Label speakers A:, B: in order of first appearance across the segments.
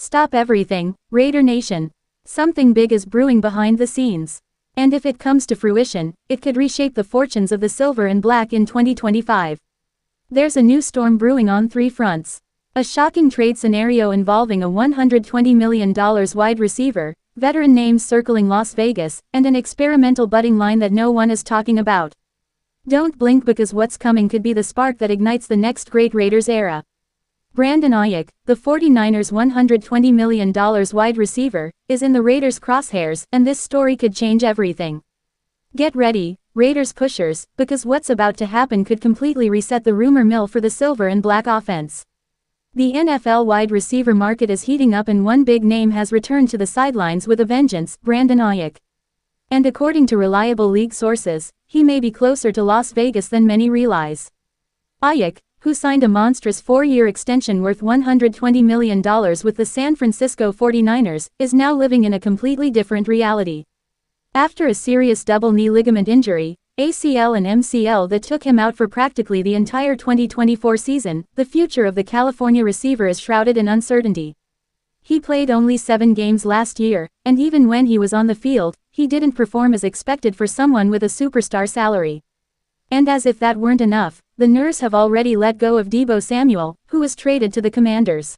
A: Stop everything, Raider Nation. Something big is brewing behind the scenes. And if it comes to fruition, it could reshape the fortunes of the silver and black in 2025. There's a new storm brewing on three fronts. A shocking trade scenario involving a $120 million wide receiver, veteran names circling Las Vegas, and an experimental budding line that no one is talking about. Don't blink, because what's coming could be the spark that ignites the next great Raiders era. Brandon Ayuk, the 49ers' $120 million wide receiver, is in the Raiders' crosshairs, and this story could change everything. Get ready, Raiders pushers, because what's about to happen could completely reset the rumor mill for the silver and black offense. The NFL wide receiver market is heating up, and one big name has returned to the sidelines with a vengeance: Brandon Ayuk. And according to reliable league sources, he may be closer to Las Vegas than many realize. Ayuk, who signed a monstrous 4-year extension worth $120 million with the San Francisco 49ers, is now living in a completely different reality. After a serious double knee ligament injury, ACL and MCL, that took him out for practically the entire 2024 season, the future of the California receiver is shrouded in uncertainty. He played only 7 games last year, and even when he was on the field, he didn't perform as expected for someone with a superstar salary. And as if that weren't enough, the Ners have already let go of Deebo Samuel, who was traded to the Commanders.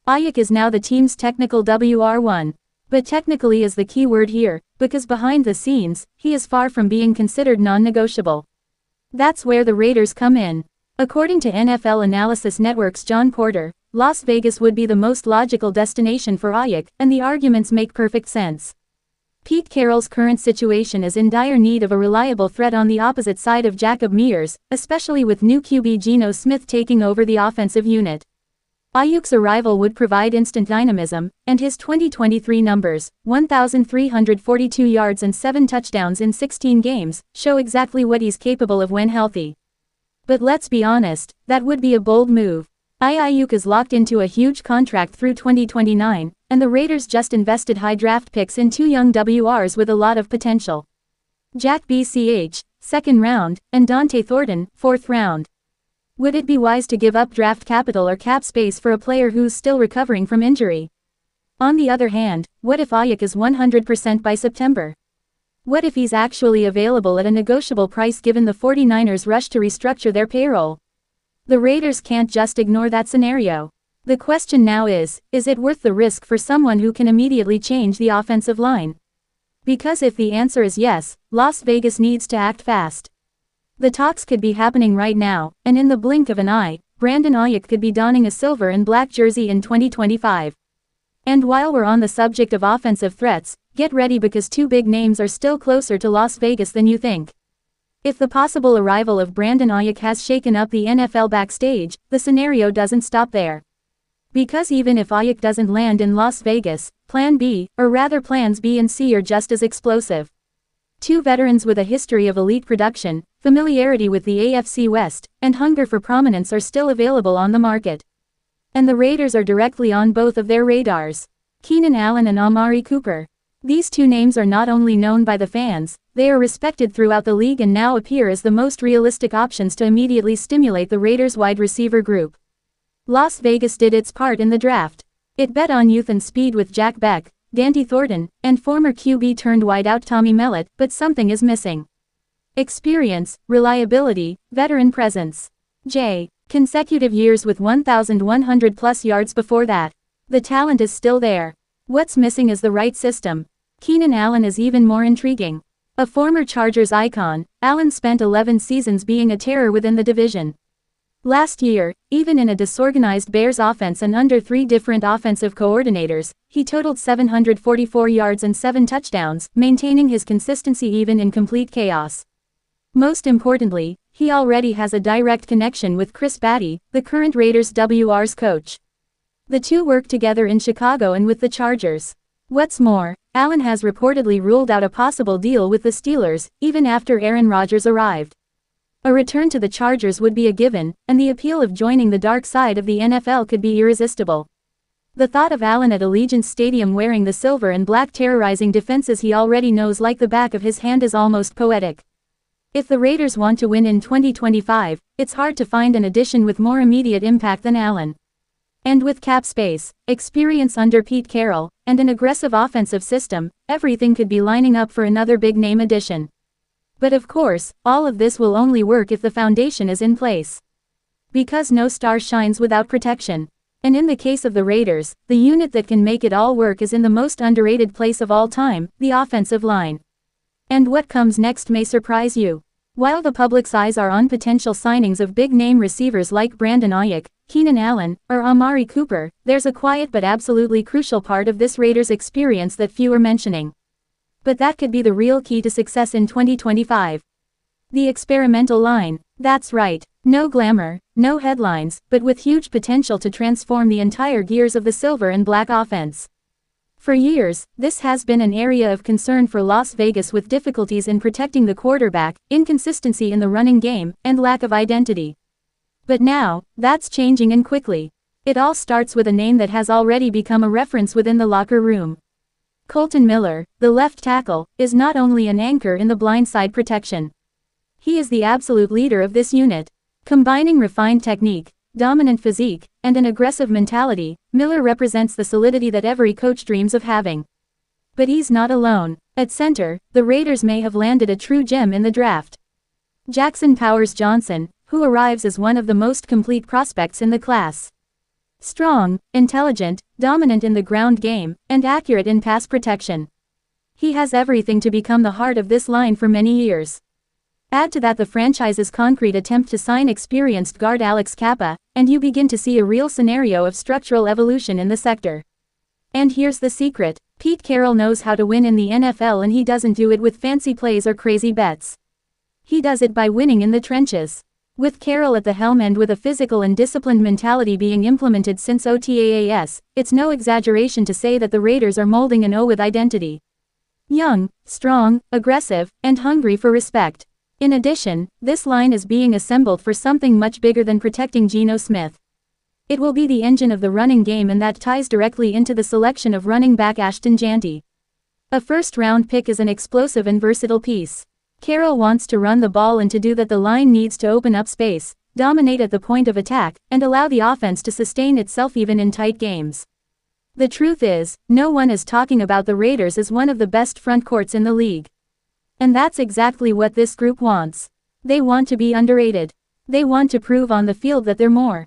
A: Ayuk is now the team's technical WR1. But technically is the key word here, because behind the scenes, he is far from being considered non-negotiable. That's where the Raiders come in. According to NFL Analysis Network's John Porter, Las Vegas would be the most logical destination for Ayuk, and the arguments make perfect sense. Pete Carroll's current situation is in dire need of a reliable threat on the opposite side of Jacob Mears, especially with new QB Geno Smith taking over the offensive unit. Ayuk's arrival would provide instant dynamism, and his 2023 numbers, 1,342 yards and 7 touchdowns in 16 games, show exactly what he's capable of when healthy. But let's be honest, that would be a bold move. Ayuk is locked into a huge contract through 2029, and the Raiders just invested high draft picks in 2 young WRs with a lot of potential. Jack BCH, 2nd round, and Dante Thornton, 4th round. Would it be wise to give up draft capital or cap space for a player who's still recovering from injury? On the other hand, what if Ayuk is 100% by September? What if he's actually available at a negotiable price given the 49ers rush to restructure their payroll? The Raiders can't just ignore that scenario. The question now is it worth the risk for someone who can immediately change the offensive line? Because if the answer is yes, Las Vegas needs to act fast. The talks could be happening right now, and in the blink of an eye, Brandon Ayuk could be donning a silver and black jersey in 2025. And while we're on the subject of offensive threats, get ready, because 2 big names are still closer to Las Vegas than you think. If the possible arrival of Brandon Ayuk has shaken up the NFL backstage, the scenario doesn't stop there. Because even if Ayuk doesn't land in Las Vegas, Plan B, or rather Plans B and C, are just as explosive. 2 veterans with a history of elite production, familiarity with the AFC West, and hunger for prominence are still available on the market. And the Raiders are directly on both of their radars. Keenan Allen and Amari Cooper. These 2 names are not only known by the fans, they are respected throughout the league and now appear as the most realistic options to immediately stimulate the Raiders' wide receiver group. Las Vegas did its part in the draft. It bet on youth and speed with Jack Beck, Dante Thornton, and former QB turned wideout Tommy Mellott, but something is missing. Experience, reliability, veteran presence. Consecutive years with 1,100+ yards before that. The talent is still there. What's missing is the right system. Keenan Allen is even more intriguing. A former Chargers icon, Allen spent 11 seasons being a terror within the division. Last year, even in a disorganized Bears offense and under 3 different offensive coordinators, he totaled 744 yards and 7 touchdowns, maintaining his consistency even in complete chaos. Most importantly, he already has a direct connection with Chris Batty, the current Raiders WR's coach. The 2 work together in Chicago and with the Chargers. What's more, Allen has reportedly ruled out a possible deal with the Steelers, even after Aaron Rodgers arrived. A return to the Chargers would be a given, and the appeal of joining the dark side of the NFL could be irresistible. The thought of Allen at Allegiant Stadium wearing the silver and black, terrorizing defenses he already knows like the back of his hand, is almost poetic. If the Raiders want to win in 2025, it's hard to find an addition with more immediate impact than Allen. And with cap space, experience under Pete Carroll, and an aggressive offensive system, everything could be lining up for another big-name addition. But of course, all of this will only work if the foundation is in place. Because no star shines without protection. And in the case of the Raiders, the unit that can make it all work is in the most underrated place of all time, the offensive line. And what comes next may surprise you. While the public's eyes are on potential signings of big-name receivers like Brandon Ayuk, Keenan Allen, or Amari Cooper, there's a quiet but absolutely crucial part of this Raiders experience that few are mentioning. But that could be the real key to success in 2025. The experimental line. That's right. No glamour, no headlines, but with huge potential to transform the entire gears of the silver and black offense. For years, this has been an area of concern for Las Vegas, with difficulties in protecting the quarterback, inconsistency in the running game, and lack of identity. But now, that's changing, and quickly. It all starts with a name that has already become a reference within the locker room. Kolton Miller, the left tackle, is not only an anchor in the blindside protection. He is the absolute leader of this unit. Combining refined technique, dominant physique, and an aggressive mentality, Miller represents the solidity that every coach dreams of having. But he's not alone. At center, the Raiders may have landed a true gem in the draft. Jackson Powers Johnson, who arrives as one of the most complete prospects in the class. Strong, intelligent, dominant in the ground game, and accurate in pass protection. He has everything to become the heart of this line for many years. Add to that the franchise's concrete attempt to sign experienced guard Alex Kappa, and you begin to see a real scenario of structural evolution in the sector. And here's the secret: Pete Carroll knows how to win in the NFL, and he doesn't do it with fancy plays or crazy bets. He does it by winning in the trenches. With Carroll at the helm and with a physical and disciplined mentality being implemented since OTAS, it's no exaggeration to say that the Raiders are molding an O with identity. Young, strong, aggressive, and hungry for respect. In addition, this line is being assembled for something much bigger than protecting Geno Smith. It will be the engine of the running game, and that ties directly into the selection of running back Ashton Janty. A first-round pick is an explosive and versatile piece. Carroll wants to run the ball, and to do that the line needs to open up space, dominate at the point of attack, and allow the offense to sustain itself even in tight games. The truth is, no one is talking about the Raiders as one of the best front courts in the league. And that's exactly what this group wants. They want to be underrated. They want to prove on the field that they're more.